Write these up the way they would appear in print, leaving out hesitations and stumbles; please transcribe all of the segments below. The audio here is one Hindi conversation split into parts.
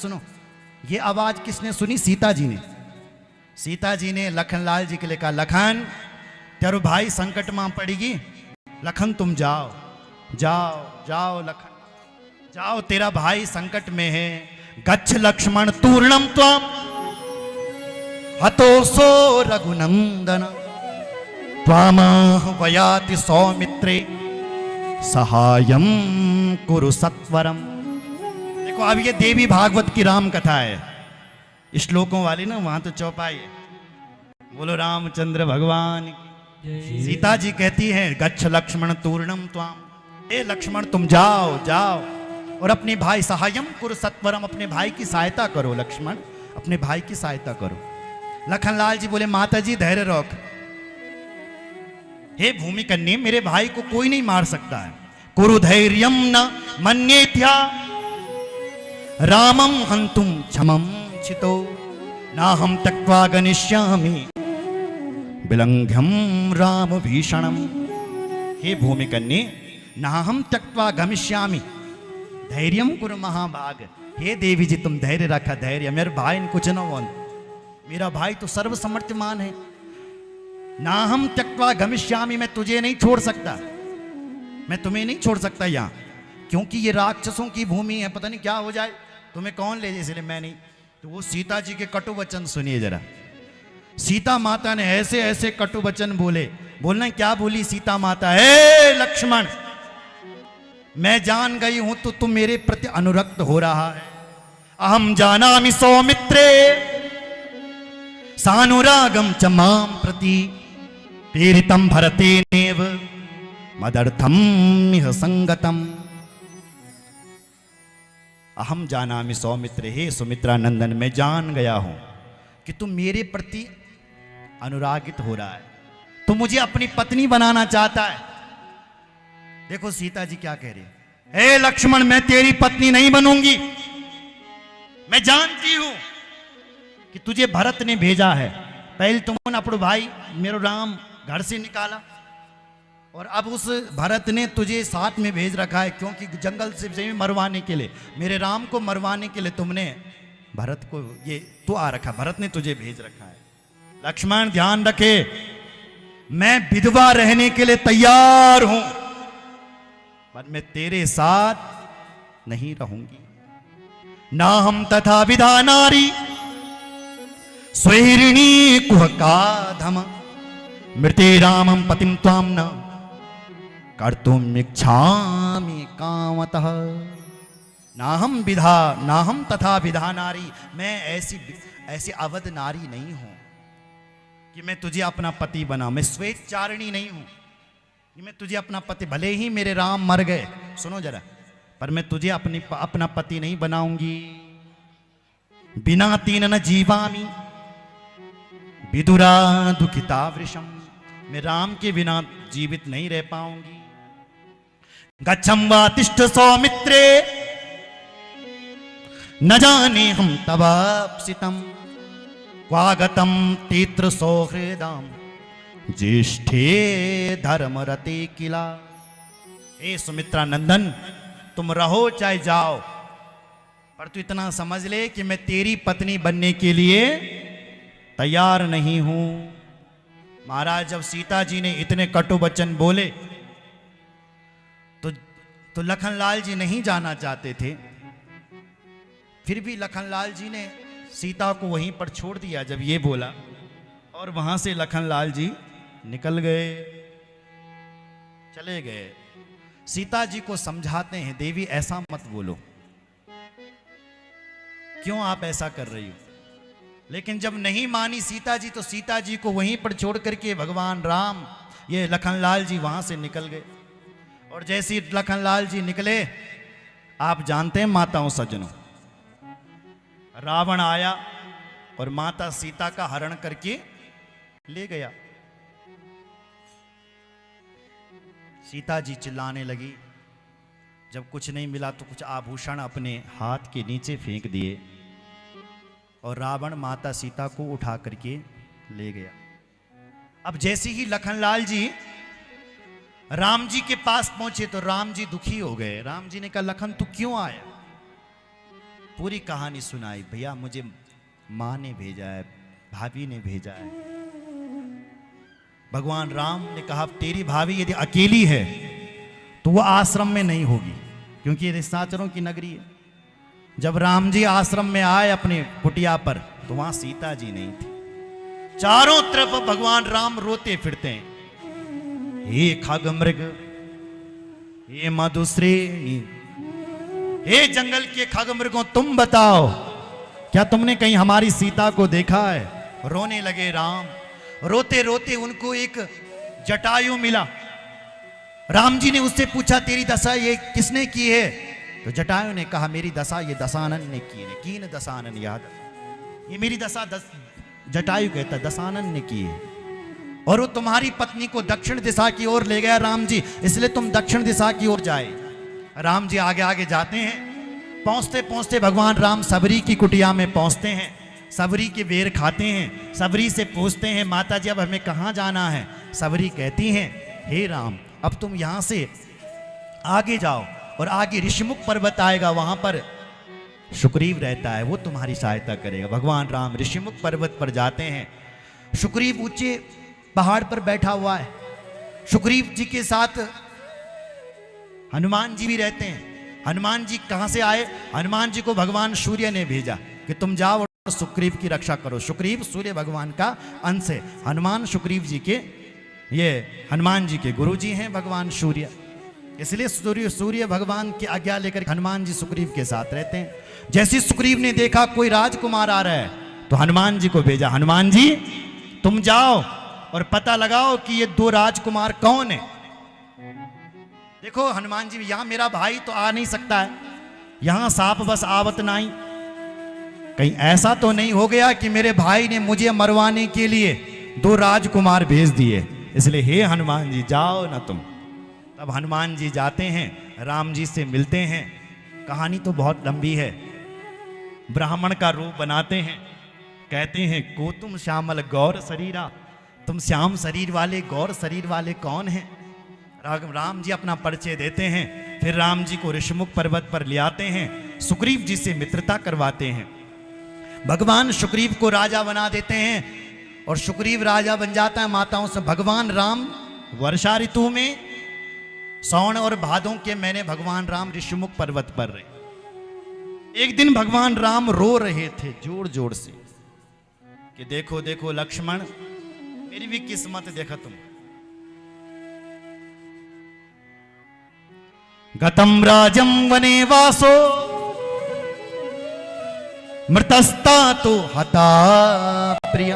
सुनो, ये आवाज किसने सुनी? सीता जी ने। सीता जी ने लखनलाल जी के लिए कहा, लखन तेरो भाई संकट में पड़ेगी, लखन तुम जाओ जाओ जाओ, लखन जाओ, तेरा भाई संकट में है। गच्छ लक्ष्मण तूर्णम त्वम हतोसो रघुनंदन त्वामह वयाति सौमित्रे सहायम कुरु सत्वरम। देखो अब ये देवी भागवत की राम कथा है, श्लोकों वाली ना, वहां तो चौपाई है। बोलो रामचंद्र भगवान की। सीता जी कहती है, गच्छ लक्ष्मण तूर्णम त्वाम, ए लक्ष्मण तुम जाओ जाओ और अपने भाई सहायम कुरु सत्वरम, अपने भाई की सहायता करो। लक्ष्मण अपने भाई की सहायता करो। लखनलाल जी बोले, माता जी धैर्य रख, हे भूमि कन्या, मेरे भाई को कोई नहीं मार सकता है। कुरु धैर्यम न मन्येत्या रामम हंतुम क्षमम चितो ना हम त्यक्त्वा गनिष्यामि विलंघ्यम राम भीषणम। हे भूमि कन्या, ना हम त्यक्त्वा गमिष्यामि, धैर्यम कुरु महाभाग। हे देवी जी तुम धैर्य रखा, धैर्य, मेरे भाई ने कुछ न हो, मेरा भाई तो सर्वसमर्थमान है। ना हम त्यक्त्वा गमिष्यामि, मैं तुझे नहीं छोड़ सकता, मैं तुम्हें नहीं छोड़ सकता यहाँ, क्योंकि ये राक्षसों की भूमि है, पता नहीं क्या हो जाए, तुम्हें कौन ले जाए, इसलिए मैं नहीं। तो वो सीता जी के कटु वचन सुनिए जरा। सीता माता ने ऐसे ऐसे कटु वचन बोले। बोलना क्या बोली सीता माता? हे लक्ष्मण, मैं जान गई हूं तो तुम मेरे प्रति अनुरक्त हो रहा है। अहम जानामि सौमित्रे सानुरागम च माम प्रति पीड़ितम भरतेनेव मदर्थम इह संगतम। अहम जानामि सौमित्रे, हे सुमित्रा नंदन, मैं जान गया हूं कि तुम मेरे प्रति अनुरागित हो रहा है, तुम मुझे अपनी पत्नी बनाना चाहता है। देखो सीता जी क्या कह रही है, हे लक्ष्मण, मैं तेरी पत्नी नहीं बनूंगी, मैं जानती हूं कि तुझे भरत ने भेजा है। पहले तुमने अपना भाई मेरो राम घर से निकाला और अब उस भरत ने तुझे साथ में भेज रखा है, क्योंकि जंगल से मरवाने के लिए, मेरे राम को मरवाने के लिए तुमने भरत को, ये तू आ रखा, भरत ने तुझे भेज रखा है। लक्ष्मण ध्यान रखे, मैं विधवा रहने के लिए तैयार हूं, पर मैं तेरे साथ नहीं रहूंगी। ना हम तथा विधा नारी स्वैरिणी कुहकाधम मृते रामम पतिम त्वाम न कर्तुम इच्छामि कामतः। ना हम विधा, ना हम तथा विधा नारी, मैं ऐसी अवध नारी नहीं हूं कि मैं तुझे अपना पति बना, मैं स्वेच्छारिणी नहीं हूं कि मैं तुझे अपना पति, भले ही मेरे राम मर गए, सुनो जरा, पर मैं तुझे अपना पति नहीं बनाऊंगी। बिना तीन न जीवामी विदुरा दुखिता वृषम, मैं राम के बिना जीवित नहीं रह पाऊंगी। गच्छम वा तिष्ठ सौमित्रे न जाने हम तवाप्सितम क्वागतम तीत्र सौहृदम ज्येष्ठे धर्मरते किला। हे सुमित्रा नंदन, तुम रहो चाहे जाओ, पर तू इतना समझ ले कि मैं तेरी पत्नी बनने के लिए तैयार नहीं हूं। महाराज जब सीता जी ने इतने कटु वचन बोले तो लखनलाल जी नहीं जाना चाहते थे, फिर भी लखनलाल जी ने सीता को वहीं पर छोड़ दिया जब ये बोला, और वहां से लखनलाल जी निकल गए, चले गए। सीता जी को समझाते हैं, देवी ऐसा मत बोलो, क्यों आप ऐसा कर रही हो? लेकिन जब नहीं मानी सीता जी, तो सीता जी को वहीं पर छोड़ करके भगवान राम, ये लखनलाल जी वहां से निकल गए। और जैसे लखनलाल जी निकले, आप जानते हैं माताओं सज्जनों, रावण आया और माता सीता का हरण करके ले गया। सीता जी चिल्लाने लगी, जब कुछ नहीं मिला तो कुछ आभूषण अपने हाथ के नीचे फेंक दिए और रावण माता सीता को उठा करके ले गया। अब जैसे ही लखनलाल जी राम जी के पास पहुंचे तो राम जी दुखी हो गए। राम जी ने कहा, लखन तू क्यों आया? पूरी कहानी सुनाई। भैया मुझे माँ ने भेजा है, भाभी ने भेजा है। भगवान राम ने कहा तेरी भाभी यदि अकेली है तो वो आश्रम में नहीं होगी, क्योंकि ये निशाचरों की नगरी है। जब राम जी आश्रम में आए अपने कुटिया पर तो वहां सीता जी नहीं थी। चारों तरफ भगवान राम रोते फिरते हैं, हे खग मृग, हे मधुश्रेणी, हे जंगल के खग मृगों तुम बताओ, क्या तुमने कहीं हमारी सीता को देखा है? रोने लगे राम। रोते रोते उनको एक जटायु मिला। राम जी ने उससे पूछा तेरी दशा ये किसने की है? तो जटायु ने कहा मेरी दशा ये दशानन ने की है। कीन दशानन याद, ये मेरी दशा जटायु कहता दशानन ने की है, और वो तुम्हारी पत्नी को दक्षिण दिशा की ओर ले गया राम जी, इसलिए तुम दक्षिण दिशा की ओर जाए। राम जी आगे आगे जाते हैं। पहुंचते पहुंचते भगवान राम सबरी की कुटिया में पहुंचते हैं। सबरी के बेर खाते हैं। सबरी से पूछते हैं माता जी अब हमें कहाँ जाना है? सबरी कहती हैं हे राम अब तुम यहाँ से आगे जाओ और आगे ऋषिमुख पर्वत आएगा, वहां पर सुग्रीव रहता है, वो तुम्हारी सहायता करेगा। भगवान राम ऋषिमुख पर्वत पर जाते हैं। सुग्रीव ऊंचे पहाड़ पर बैठा हुआ है। सुग्रीव जी के साथ हनुमान जी भी रहते हैं। हनुमान जी कहां से आए? हनुमान जी को भगवान सूर्य ने भेजा कि तुम जाओ और सुग्रीव की रक्षा करो। सुग्रीव सूर्य भगवान का अंश है। हनुमान सुग्रीव जी के, ये हनुमान जी के गुरु जी हैं भगवान सूर्य, इसलिए सूर्य भगवान की आज्ञा लेकर हनुमान जी सुग्रीव के साथ रहते हैं। जैसे सुग्रीव ने देखा कोई राजकुमार आ रहा है तो हनुमान जी को भेजा, हनुमान जी तुम जाओ और पता लगाओ कि ये दो राजकुमार कौन है। देखो हनुमान जी यहां मेरा भाई तो आ नहीं सकता है, यहां सांप बस आवत नहीं, कहीं ऐसा तो नहीं हो गया कि मेरे भाई ने मुझे मरवाने के लिए दो राजकुमार भेज दिए, इसलिए हे हनुमान जी जाओ ना तुम। तब हनुमान जी जाते हैं, राम जी से मिलते हैं। कहानी तो बहुत लंबी है। ब्राह्मण का रूप बनाते हैं, कहते हैं को तुम श्यामल गौर शरीरा, तुम श्याम शरीर वाले गौर शरीर वाले कौन हैं? राम जी अपना परिचय देते हैं। फिर राम जी को ऋषिमुख पर्वत पर ले आते हैं, सुग्रीव जी से मित्रता करवाते हैं। भगवान सुग्रीव को राजा बना देते हैं और सुग्रीव राजा बन जाता है माताओं से। भगवान राम वर्षा ऋतु में सौण और भादों के महीने भगवान राम ऋषिमुख पर्वत पर रहे। एक दिन भगवान राम रो रहे थे जोर जोर से कि देखो देखो लक्ष्मण मेरी भी किस्मत देखा तुम। गतम राजम वने वासो मृतस्ता तो हता प्रिय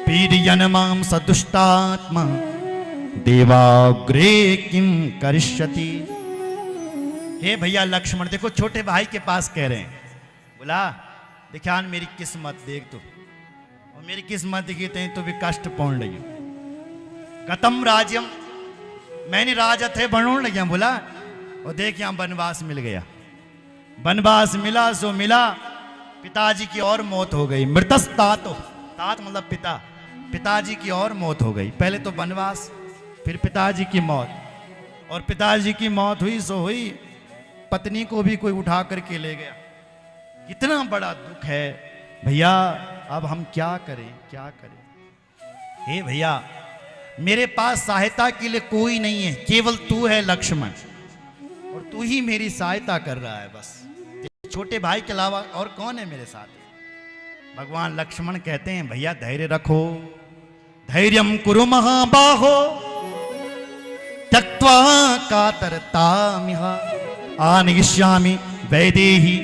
पीड़यन माम सदुष्टात्मा देवाग्रे किम करिष्यति। हे भैया लक्ष्मण देखो छोटे भाई के पास कह रहे हैं, बोला दिखान मेरी किस्मत देख तू, और मेरी किस्मत देखी तो भी कष्ट पहुंच रही। गतम राज्यम मैंने राजत है बनोड़ लगे, बोला और देख यहां वनवास मिल गया। वनवास मिला सो मिला, पिताजी की और मौत हो गई। मृतस्तात, तात मतलब पिता, पिताजी की और मौत हो गई। पहले तो वनवास फिर पिताजी की मौत, और पिताजी की मौत हुई सो हुई, पत्नी को भी कोई उठा करके ले गया। कितना बड़ा दुख है भैया, अब हम क्या करें क्या करें। हे भैया मेरे पास सहायता के लिए कोई नहीं है, केवल तू है लक्ष्मण, और तू ही मेरी सहायता कर रहा है बस, छोटे भाई के अलावा और कौन है मेरे साथ। भगवान लक्ष्मण कहते हैं भैया धैर्य रखो, धैर्यम कुरु महाबाहो त्यक्त्वा कातरतामिह आनयिष्यामि वैदेही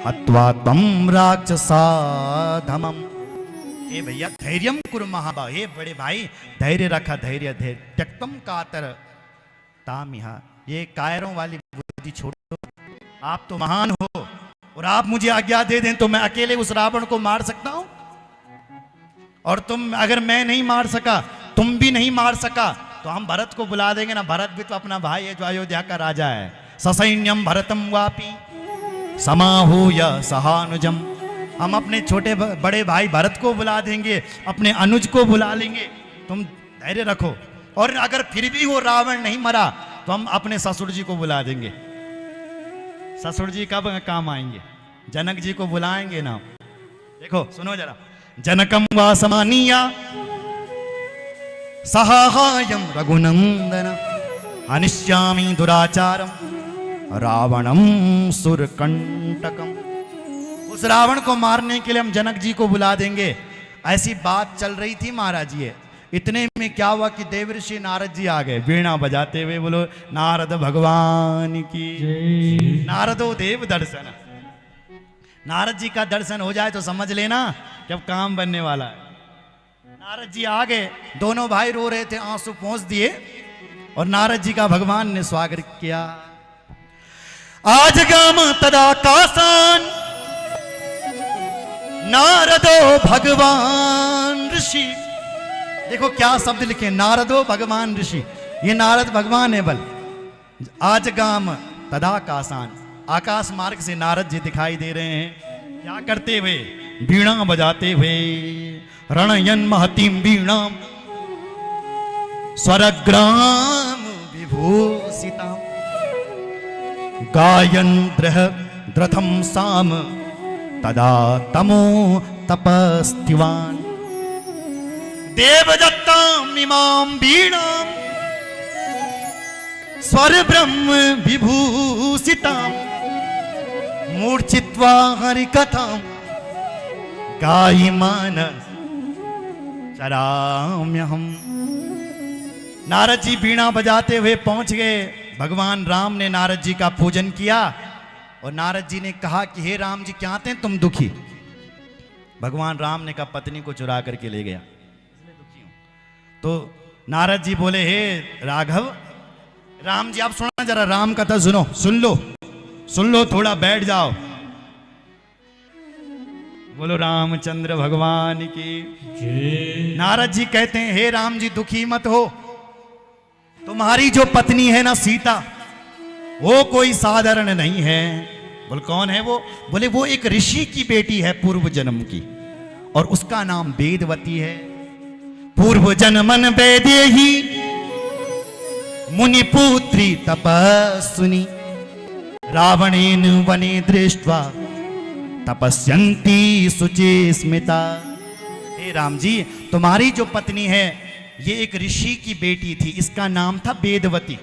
हत्वा तम राक्षसाधमम्। हे भैया धैर्यम कुरु महाबाहो, हे बड़े भाई धैर्य रखा, धैर्य धैर्य त्यक्तम कातरतामिह, ये कायरों वाली बुद्धि छोड़ो, आप तो महान हो और आप मुझे आज्ञा दे दें तो मैं अकेले उस रावण को मार सकता हूं, और तुम अगर मैं नहीं मार सका तुम भी नहीं मार सका तो हम भरत को बुला देंगे ना, भरत भी तो अपना भाई है जो अयोध्या का राजा है। ससैन्यम भरतम वापी समाहूय सहानुजम, हम अपने छोटे बड़े भाई भरत को बुला देंगे, अपने अनुज को बुला लेंगे, तुम धैर्य रखो। और अगर फिर भी वो रावण नहीं मरा तो हम अपने ससुर जी को बुला देंगे। ससुर जी कब काम आएंगे? जनक जी को बुलाएंगे ना। देखो सुनो जरा, जनकम वासमानीया सहायम रघुनंदन अनिश्यामी दुराचारम रावणम सुरकंटकम। उस रावण को मारने के लिए हम जनक जी को बुला देंगे। ऐसी बात चल रही थी महाराज जी। इतने में क्या हुआ कि देवर्षि नारद जी आ गए वीणा बजाते हुए। बोलो नारद भगवान की। नारदो देव दर्शन। नारद जी का दर्शन हो जाए तो समझ लेना कि अब काम बनने वाला है। नारद जी आ गए, दोनों भाई रो रहे थे, आंसू पोंछ दिए और नारद जी का भगवान ने स्वागत किया। आज गाम तदा कासान नारदो भगवान ऋषि। देखो क्या शब्द लिखे, नारदो भगवान ऋषि। ये नारद भगवान है। बल आज गाम तदा कासान, आकाश मार्ग से नारद जी दिखाई दे रहे हैं। क्या करते हुए? वीणा बजाते हुए। रणयन महतीम वीणा स्वरग्राम विभूषिता गायन द्रथम साम तदा तमो तपस्तिवान देवदत्ताम इमाम वीणाम स्वर ब्रह्म विभूषिताम मूर्छित्वा हरिकथाम गायमान चराम्यहम्। नारद जी वीणा बजाते हुए पहुंच गए। भगवान राम ने नारद जी का पूजन किया और नारद जी ने कहा कि हे राम जी क्या आते हैं तुम दुखी? भगवान राम ने कहा पत्नी को चुरा करके ले गया इसलिए दुखी हूं। तो नारद जी बोले हे राघव, राम जी आप सुना जरा, राम कथा सुनो, सुन लो थोड़ा, बैठ जाओ। बोलो रामचंद्र भगवान की। नारद जी कहते हैं हे राम जी दुखी मत हो, तुम्हारी जो पत्नी है ना सीता, वो कोई साधारण नहीं है। बोल कौन है वो? बोले वो एक ऋषि की बेटी है पूर्व जन्म की, और उसका नाम वेदवती है। पूर्व जन्मन वेदेही मुनिपुत्री तपस्विनी रावणेन वने दृष्ट्वा तपस्यन्ती शुचि स्मिता। हे राम जी तुम्हारी जो पत्नी है ये एक ऋषि की बेटी थी, इसका नाम था वेदवती।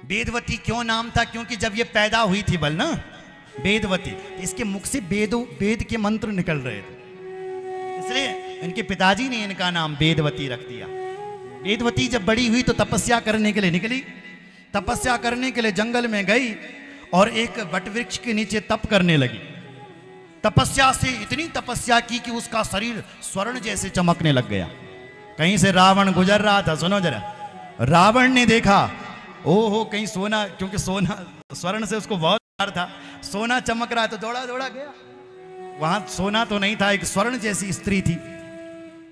वेदवती क्यों नाम था? क्योंकि जब ये पैदा हुई थी बल ना वेदवती, इसके मुख से वेद के मंत्र निकल रहे थे, इसलिए इनके पिताजी ने इनका नाम वेदवती रख दिया। वेदवती जब बड़ी हुई तो तपस्या करने के लिए निकली। तपस्या करने के लिए जंगल में गई और एक वटवृक्ष के नीचे तप करने लगी। तपस्या से इतनी तपस्या की कि उसका शरीर स्वर्ण जैसे चमकने लग गया। कहीं से रावण गुजर रहा था, सुनो जरा। रावण ने देखा ओहो कहीं सोना, क्योंकि सोना स्वर्ण से उसको बहुत प्यार था, सोना चमक रहा तो दौड़ा दौड़ा गया। वहां सोना तो नहीं था, एक स्वर्ण जैसी स्त्री थी।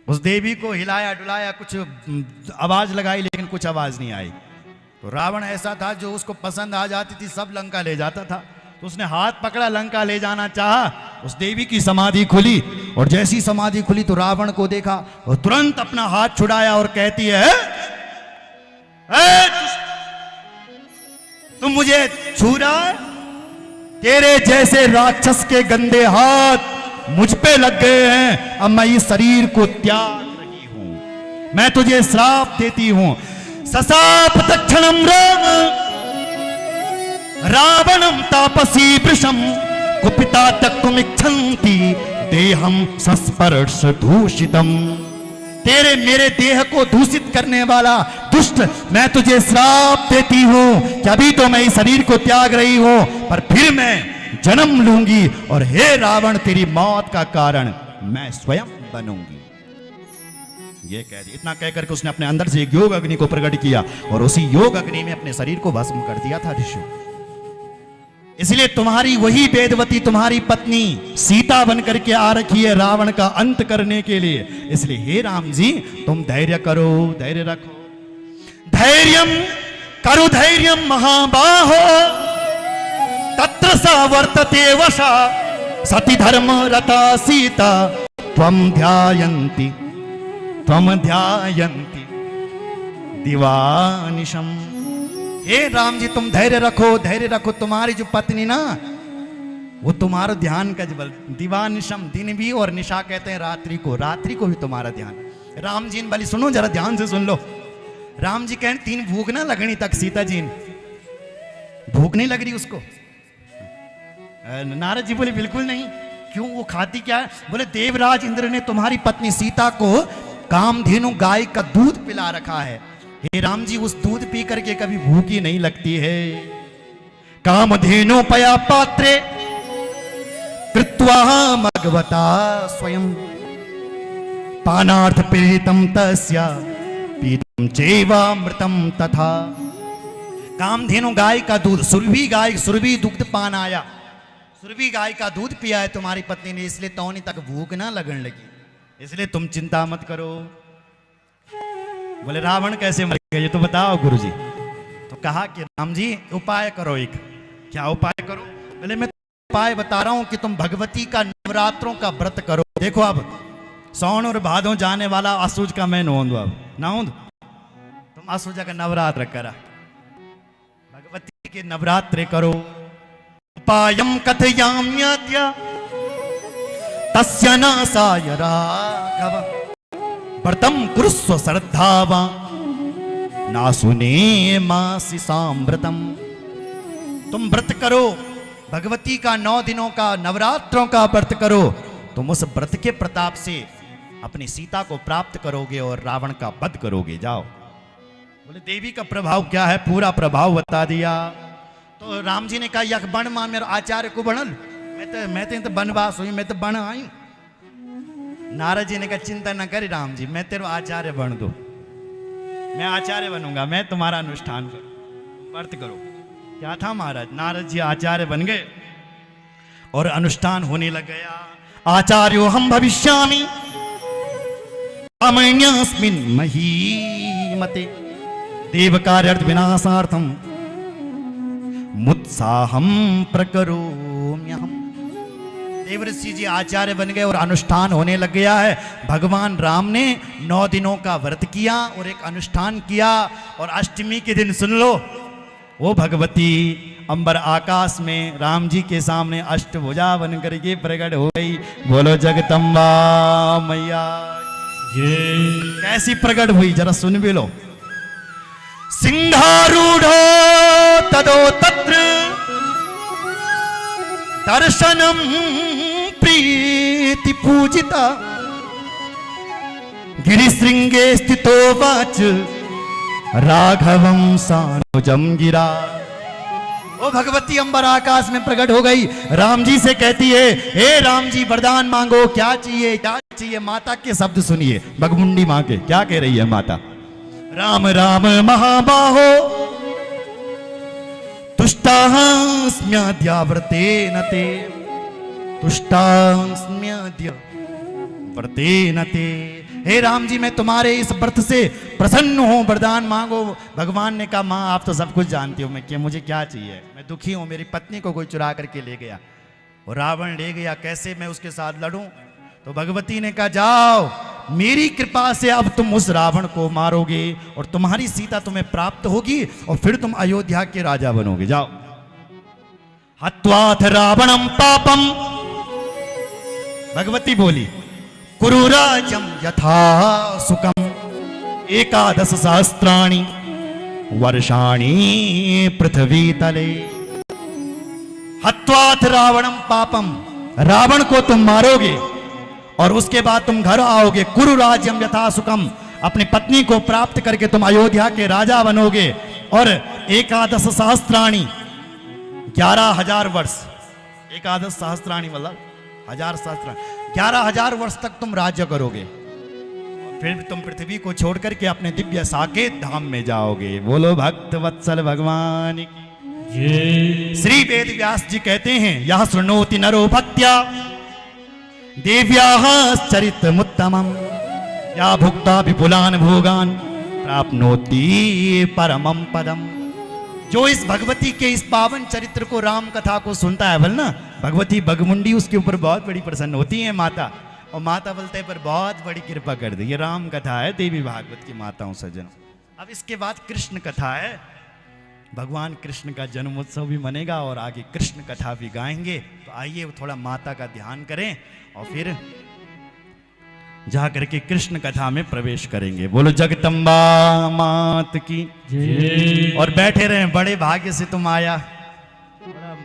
उस देवी को हिलाया डुलाया, कुछ आवाज लगाई लेकिन कुछ आवाज नहीं आई। तो रावण ऐसा था जो उसको पसंद आ जाती थी सब लंका ले जाता था। तो उसने हाथ पकड़ा, लंका ले जाना चाहा, उस देवी की समाधि खुली, और जैसी समाधि खुली तो रावण को देखा और तुरंत अपना हाथ छुड़ाया और कहती है तुम मुझे छू रहा है? तेरे जैसे राक्षस के गंदे हाथ मुझ पे लग गए हैं, अब मैं इस शरीर को त्याग रही हूं, मैं तुझे श्राप देती हूं। ससाप दक्षिणम राम रावणम तापसी वृषम कुपिता तक्तुमिच्छन्ति देहम सस्पर्श दूषितम। तेरे मेरे देह को दूषित करने वाला दुष्ट, मैं तुझे श्राप देती हूं कि अभी तो मैं इस शरीर को त्याग रही हूं, पर फिर मैं जन्म लूंगी और हे रावण तेरी मौत का कारण मैं स्वयं बनूंगी। ये कह दिया। इतना कहकर के उसने अपने अंदर से एक योग अग्नि को प्रकट किया और उसी योग अग्नि में अपने शरीर को भस्म कर दिया था ऋषि। इसलिए तुम्हारी वही वेदवती तुम्हारी पत्नी सीता बनकर के आ रखी है रावण का अंत करने के लिए। इसलिए हे राम जी तुम धैर्य करो, धैर्य रखो। धैर्यम करु धैर्यम महाबाहो तत्र सा वर्तते वशा सती धर्म रता सीता त्वम ध्यायन्ति दिवानिशम। हे राम जी तुम धैर्य रखो, धैर्य रखो। तुम्हारी जो पत्नी ना वो तुम्हारा ध्यान का बल, दिवानिशम, दिन भी और निशा कहते हैं रात्रि को भी तुम्हारा ध्यान। राम जी ने बोली सुनो जरा ध्यान से सुन लो। राम जी कहें तीन भूख ना लगनी तक सीता जी भूख नहीं लग रही उसको। नारद जी बोले बिल्कुल नहीं। क्यों, वो खाती क्या है? बोले देवराज इंद्र ने तुम्हारी पत्नी सीता को कामधेनु गाय का दूध पिला रखा है। हे राम जी उस दूध पी करके कभी भूखी नहीं लगती है। कामधेनु पया पात्रे कृत्वा भगवता स्वयं पानार्थ प्रेरितम तस्या पीतम चैवामृतम तथा। कामधेनु गाय का दूध, सुरभि दुग्ध पान आया, सुरभि गाय का दूध पिया है तुम्हारी पत्नी ने, इसलिए तौनी तक भूख ना लगने लगी, इसलिए तुम चिंता मत करो। बोले रावण कैसे मर गया ये तो बताओ गुरुजी। तो कहा कि राम जी उपाय करो एक। क्या उपाय करो? बोले मैं उपाय बता रहा हूं कि तुम भगवती का नवरात्रों का व्रत करो। देखो अब सौन और भादों जाने वाला आसूज का मैं नौंद, अब नौंद तुम आसूजा का नवरात्र करा, भगवती के नवरात्रे करो। उपायम कथयाम्यद्य तस्य नासाय राघव व्रतम कुरुस्व श्रद्धावा नासुने मासी साम्रतम। तुम व्रत करो भगवती का 9 दिनों का नवरात्रों का व्रत करो, तुम उस व्रत के प्रताप से अपनी सीता को प्राप्त करोगे और रावण का वध करोगे। जाओ। बोले देवी का प्रभाव क्या है? पूरा प्रभाव बता दिया। तो राम जी ने कहा यक बन मां मेरे आचार्य को बनल, मैं तो बनवास हुई, मैं तो बन आई। नारद जी ने कहा चिंता न कर राम जी, मैं तेरे आचार्य बन दो, मैं आचार्य बनूंगा, मैं तुम्हारा अनुष्ठान करूं, व्रत करो। क्या था महाराज? नारद जी आचार्य बन गए और अनुष्ठान होने लग गया। आचार्यो हम भविष्यामि अमन्यस्मिन् महीमते देव कार्यार्थ विनाशार्थम मुत्साहम प्रकरोम्यहम। देवऋषि जी आचार्य बन गए और अनुष्ठान होने लग गया है। भगवान राम ने 9 दिनों का व्रत किया और एक अनुष्ठान किया, और अष्टमी के दिन सुन लो वो भगवती अंबर आकाश में राम जी के सामने अष्टभुजा बन करके प्रकट हो गई। बोलो जगदम्बा मैया ये कैसी प्रकट हुई जरा सुन भी लो। सिंहारूढ़ो तदो तत्र दर्शनम प्रीति पूजिता गिरिशृंगे स्थितो वाच राघवम सानुजम गिरा। वो भगवती अंबर आकाश में प्रकट हो गई, राम जी से कहती है हे राम जी वरदान मांगो, क्या चाहिए क्या चाहिए? माता के शब्द सुनिए, बगमुंडी मां के क्या कह रही है माता। राम राम महाबाहो तुष्टास्म्याद्या व्रतेन ते, तुष्टास्म्याद्या व्रतेन ते। हे राम जी मैं तुम्हारे इस व्रत से प्रसन्न हूं, वरदान मांगो। भगवान ने कहा मां आप तो सब कुछ जानती हो, मैं क्या मुझे क्या चाहिए? मैं दुखी हूं, मेरी पत्नी को कोई चुरा करके ले गया और रावण ले गया, कैसे मैं उसके साथ लड़ूं? तो भगवती ने कहा जाओ मेरी कृपा से अब तुम उस रावण को मारोगे और तुम्हारी सीता तुम्हें प्राप्त होगी और फिर तुम अयोध्या के राजा बनोगे। जाओ। हत्वाथ रावणम पापम, भगवती बोली कुरु राजम यथा सुखम 11 सहस्राणि वर्षाणि पृथ्वी तले। हत्वाथ रावणम पापम, रावण को तुम मारोगे और उसके बाद तुम घर आओगे। कुरु राज्यम यथा सुखम, अपनी पत्नी को प्राप्त करके तुम अयोध्या के राजा बनोगे। और 11 सहस्त्राणी 11,000 वर्ष, 11 सहस्त्राणी मतलब 1000 सहस्त्राणी, 11,000 वर्ष तक तुम राज्य करोगे। फिर तुम पृथ्वी को छोड़ करके अपने दिव्य साकेत धाम में जाओगे। बोलो भक्त वत्सल भगवान की। श्री वेद व्यास जी कहते हैं यह शृणोति नरो भक्त्या देव्याः चरितमुत्तमम् या भुक्ता विपुलान भोगान प्राप्नोति परमं पदम। जो इस भगवती के इस पावन चरित्र को, राम कथा को सुनता है बोल ना, भगवती बगमुंडी उसके ऊपर बहुत बड़ी प्रसन्न होती है माता, और माता बोलते हैं पर बहुत बड़ी कृपा कर दी। ये राम कथा है देवी भागवत की माताओं सज्जनों। अब इसके बाद कृष्ण कथा है। भगवान कृष्ण का जन्मोत्सव भी मनेगा और आगे कृष्ण कथा भी गाएंगे। तो आइए थोड़ा माता का ध्यान करें और फिर जा करके कृष्ण कथा में प्रवेश करेंगे। बोलो जगदम्बा मात की जय। और बैठे रहे, बड़े भाग्य से तुम आया,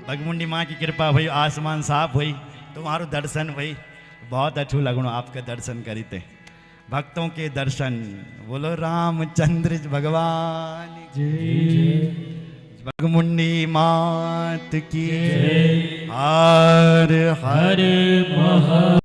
भगमुंडी माँ की कृपा भई, आसमान साफ हुई, तुम्हारो दर्शन भई, बहुत अच्छो लगनो आपका दर्शन करीते, भक्तों के दर्शन। बोलो रामचंद्र भगवान जय। भगमुंडी मात की हर हर महा